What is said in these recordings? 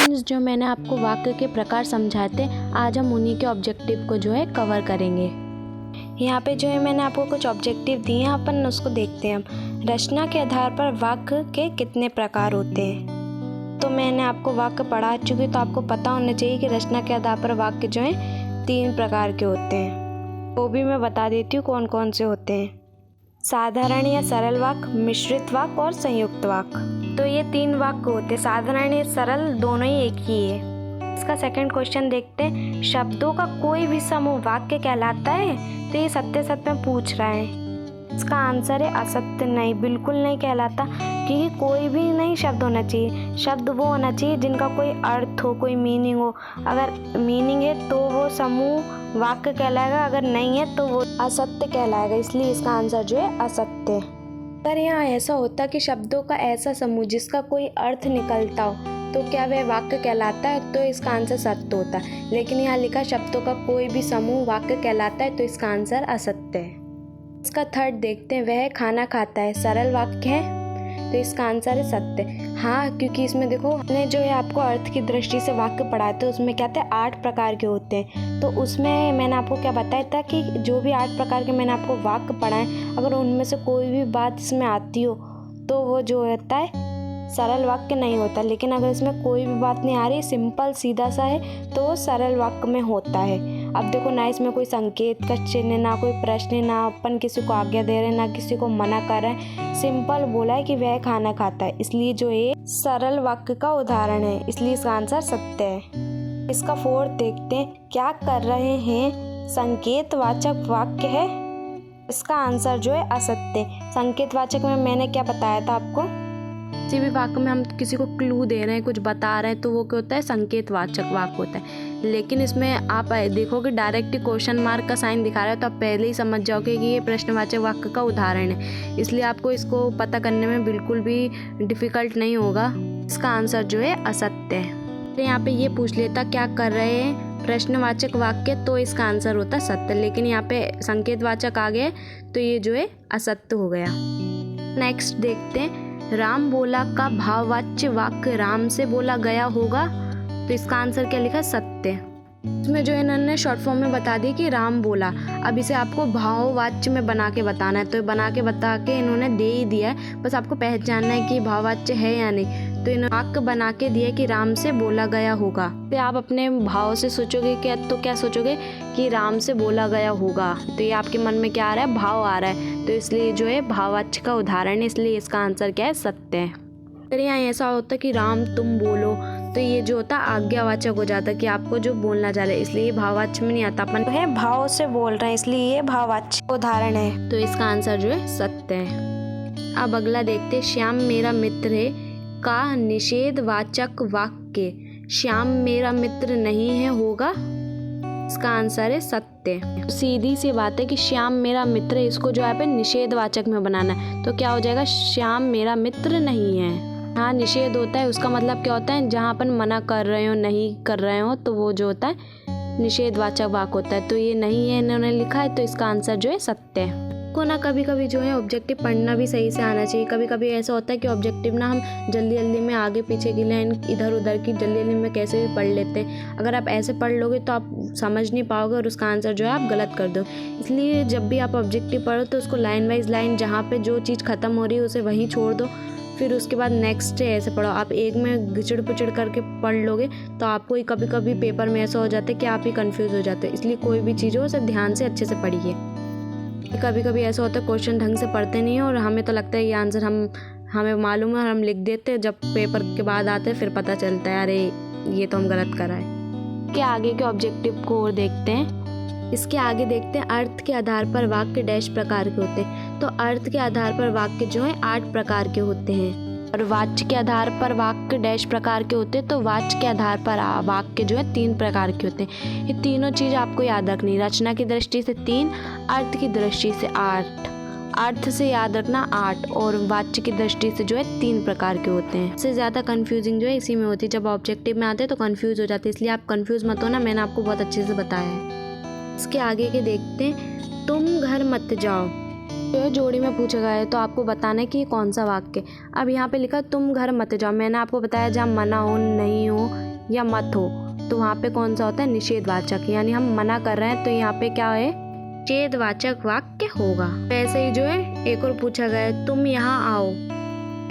Friends, जो मैंने आपको वाक्य के प्रकार समझाए थे, आज हम उन्हीं के ऑब्जेक्टिव को जो है कवर करेंगे। यहाँ पे जो है मैंने आपको कुछ ऑब्जेक्टिव दिए हैं, अपन उसको देखते हैं। हम रचना के आधार पर वाक्य के कितने प्रकार होते हैं। तो मैंने आपको वाक्य पढ़ा चुकी, तो आपको पता होना चाहिए कि रचना के आधार पर वाक्य जो है 3 प्रकार के होते हैं। वो भी मैं बता देती हूँ कौन कौन से होते हैं। साधारण या सरल वाक्य, मिश्रित वाक्य और संयुक्त वाक्य। तो ये 3 वाक्य होते हैं। साधारण या सरल दोनों ही एक ही है। इसका सेकंड क्वेश्चन देखते हैं। शब्दों का कोई भी समूह वाक्य कहलाता है? तो ये सत्य सत्य में पूछ रहा है। इसका आंसर है असत्य। नहीं, बिल्कुल नहीं कहलाता, क्योंकि कोई भी नहीं शब्द होना चाहिए। शब्द वो होना चाहिए जिनका कोई अर्थ हो, कोई मीनिंग हो। अगर मीनिंग है तो वो समूह वाक्य कहलाएगा, अगर नहीं है तो वो असत्य कहलाएगा। इसलिए इसका आंसर जो है असत्य। अगर यहाँ ऐसा होता कि शब्दों का ऐसा समूह जिसका कोई अर्थ निकलता हो, तो क्या वह वाक्य कहलाता है? तो इसका आंसर सत्य होता। लेकिन यहाँ लिखा शब्दों का कोई भी समूह वाक्य कहलाता है, तो इसका आंसर असत्य है। इसका थर्ड देखते हैं। वह खाना खाता है, सरल वाक्य है, तो इसका आंसर है सत्य। हाँ, क्योंकि इसमें देखो हमने जो है आपको अर्थ की दृष्टि से वाक्य पढ़ाए थे, उसमें क्या थे 8 प्रकार के होते हैं। तो उसमें मैंने आपको क्या बताया था कि जो भी 8 प्रकार के मैंने आपको वाक्य पढ़ाए, अगर उनमें से कोई भी बात इसमें आती हो तो वो जो होता है सरल वाक्य नहीं होता। लेकिन अगर इसमें कोई भी बात नहीं आ रही, सिंपल सीधा सा है, तो वो सरल वाक्य में होता है। अब देखो ना, इसमें कोई संकेत का चिन्ह, ना कोई प्रश्न, ना अपन किसी को आज्ञा दे रहे हैं, ना किसी को मना कर रहे हैं। सिंपल बोला है कि वह खाना खाता है, इसलिए जो ये सरल वाक्य का उदाहरण है, इसलिए इसका आंसर सत्य है। इसका फोर्थ देखते हैं। क्या कर रहे हैं, संकेतवाचक वाक्य है, इसका आंसर जो है असत्य। संकेतवाचक में मैंने क्या बताया था आपको, किसी भी वाक्य में हम किसी को क्लू दे रहे हैं, कुछ बता रहे हैं, तो वो क्या होता है संकेतवाचक वाक्य होता है। लेकिन इसमें आप देखोगे डायरेक्ट क्वेश्चन मार्क का साइन दिखा रहा है, तो आप पहले ही समझ जाओगे कि ये प्रश्नवाचक वाक्य का उदाहरण है। इसलिए आपको इसको पता करने में बिल्कुल भी डिफिकल्ट नहीं होगा। इसका आंसर जो है असत्य है। तो यहाँ पे ये पूछ लेता क्या कर रहे हैं प्रश्नवाचक वाक्य, तो इसका आंसर होता सत्य। लेकिन यहाँ पे संकेतवाचक आ गया, तो ये जो है असत्य हो गया। नेक्स्ट देखते हैं। राम बोला का भाववाच्य वाक्य राम से बोला गया होगा, तो इसका आंसर क्या लिखा है, सत्य। इसमें जो इन्होंने शॉर्ट फॉर्म में बता दी कि राम बोला। अब इसे आपको भाववाच्य में बना के बताना है, तो बना के बता के इन्होंने दे ही दिया है, बस आपको पहचानना है कि भाववाच्य है या नहीं। तो इन्होंने वाक्य बना के दिया कि राम से बोला गया होगा। तो आप अपने भाव से सोचोगे क्या, तो क्या सोचोगे कि राम से बोला गया होगा, तो ये आपके मन में क्या आ रहा है, भाव आ रहा है, तो इसलिए जो है भाववाच्य का उदाहरण है, इसलिए इसका आंसर क्या है, सत्य है। अगर यहाँ ऐसा होता कि राम तुम बोलो, तो ये जो होता आज्ञावाचक हो जाता कि आपको जो बोलना चाह रहे, इसलिए भाववाच्य में नहीं आता। अपन है भाव से बोल रहे हैं, इसलिए ये भाववाच्य उदाहरण है, तो इसका आंसर जो है सत्य है। अब अगला देखते। श्याम मेरा मित्र है का निषेधवाचक वाक्य श्याम मेरा मित्र नहीं है होगा, इसका आंसर है सत्य। सीधी सी बात है कि श्याम मेरा मित्र है, इसको जो है पे निषेधवाचक में बनाना है, तो क्या हो जाएगा, श्याम मेरा मित्र नहीं है। हाँ, निषेध होता है, उसका मतलब क्या होता है, जहाँ अपन मना कर रहे हो, नहीं कर रहे हो, तो वो जो होता है निषेधवाचक वाक्य होता है। तो ये नहीं है इन्होंने लिखा है, तो इसका आंसर जो है सत्य है। को ना कभी कभी जो है ऑब्जेक्टिव पढ़ना भी सही से आना चाहिए। कभी कभी ऐसा होता है कि ऑब्जेक्टिव ना हम जल्दी जल्दी में आगे पीछे की लाइन इधर उधर की जल्दी जल्दी में कैसे भी पढ़ लेते हैं। अगर आप ऐसे पढ़ लोगे तो आप समझ नहीं पाओगे और उसका आंसर जो है आप गलत कर दो। इसलिए जब भी आप ऑब्जेक्टिव पढ़ो तो उसको लाइन वाइज लाइन, जहाँ पे जो चीज़ खत्म हो रही है उसे वहीं छोड़ दो, फिर उसके बाद नेक्स्ट है ऐसे पढ़ो। आप एक में घिचड़ पिचड़ करके पढ़ लोगे तो आपको ही कभी कभी पेपर में ऐसा हो जाता है कि आप ही कंफ्यूज हो जाते हैं। इसलिए कोई भी चीज़ हो उसे ध्यान से अच्छे से पढ़िए। कभी कभी ऐसा होता है क्वेश्चन ढंग से पढ़ते नहीं हो और हमें तो लगता है ये आंसर हमें मालूम है और हम लिख देते हैं, जब पेपर के बाद आते हैं फिर पता चलता है अरे ये तो हम गलत करा है। के आगे के ऑब्जेक्टिव को और देखते हैं। इसके आगे देखते हैं। अर्थ के आधार पर वाक्य डैश प्रकार के होते हैं। तो अर्थ के आधार पर वाक्य जो है 8 प्रकार के होते हैं, और वाच्य के आधार पर वाक्य डैश प्रकार के होते हैं। तो वाच्य के आधार पर वाक्य जो है 3 प्रकार के होते हैं। ये तीनों चीज़ आपको याद रखनी। रचना की दृष्टि से 3, अर्थ की दृष्टि से 8, अर्थ से याद रखना 8, और वाच्य की दृष्टि से जो है 3 प्रकार के होते हैं। इससे ज़्यादा कंफ्यूजिंग जो है इसी में होती है। जब ऑब्जेक्टिव में आते हैं तो कंफ्यूज हो जाते हैं, इसलिए आप कंफ्यूज मत होना, मैंने आपको बहुत अच्छे से बताया है। इसके आगे के देखते हैं। तुम घर मत जाओ, जो जोड़ी में पूछा गया है, तो आपको बताना है कि ये कौन सा वाक्य। अब यहाँ पे लिखा तुम घर मत जाओ। मैंने आपको बताया जहाँ मना हो, नहीं हो या मत हो तो वहाँ पे कौन सा होता है, निषेधवाचक, यानी हम मना कर रहे हैं तो यहाँ पे क्या है, निषेधवाचक वाक्य होगा। ऐसे ही जो है एक और पूछा गया है, तुम यहाँ आओ,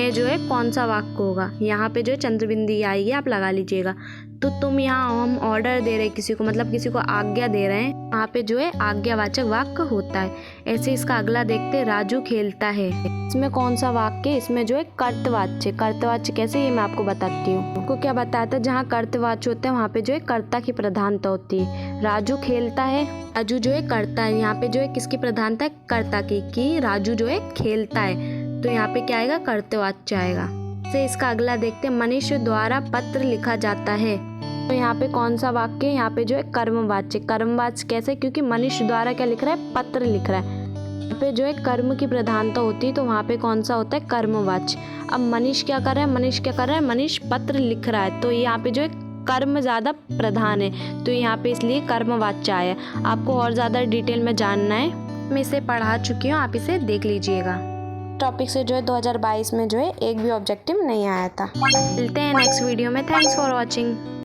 ये जो है कौन सा वाक्य होगा, यहाँ पे जो है चंद्रबिंदी आएगी, आप लगा लीजिएगा। तो तुम यहाँ आओ, हम ऑर्डर दे रहे हैं किसी को, मतलब किसी को आज्ञा दे रहे हैं, वहाँ पे जो है आज्ञावाचक वाक्य होता है। ऐसे इसका अगला देखते हैं, राजू खेलता है। इसमें कौन सा वाक्य, इसमें जो है कर्तवाच्य। कर्तवाच्य कैसे, ये मैं आपको बताती हूँ। आपको क्या बताता है, जहाँ कर्तवाच्य होते हैं वहाँ पे जो है कर्ता की प्रधानता होती है। राजू खेलता है, राजू जो है कर्ता है, यहाँ पे जो है किसकी प्रधानता है, कर्ता की, कि राजू जो है खेलता है, तो यहाँ पे क्या आएगा, कर्तवाच्य आएगा। से इसका अगला देखते हैं, मनुष्य द्वारा पत्र लिखा जाता है। तो यहाँ पे कौन सा वाक्य है, यहाँ पे जो है कर्मवाच्य। कर्मवाच्य कैसे, क्योंकि मनुष्य द्वारा क्या लिख रहा है, पत्र लिख रहा है, यहाँ पे जो है कर्म की प्रधानता होती है, तो वहाँ पे कौन सा होता है, कर्मवाच्य। अब मनीष क्या कर रहा है, मनीष क्या कर रहा है, मनीष पत्र लिख रहा है, तो यहाँ पे जो है कर्म ज़्यादा प्रधान है, तो यहाँ पे इसलिए कर्मवाच्य आया। आपको और ज़्यादा डिटेल में जानना है, मैं इसे पढ़ा चुकी हूँ, आप इसे देख लीजिएगा। टॉपिक से जो है 2022 में जो है एक भी ऑब्जेक्टिव नहीं आया था। मिलते हैं नेक्स्ट वीडियो में। Thanks for watching.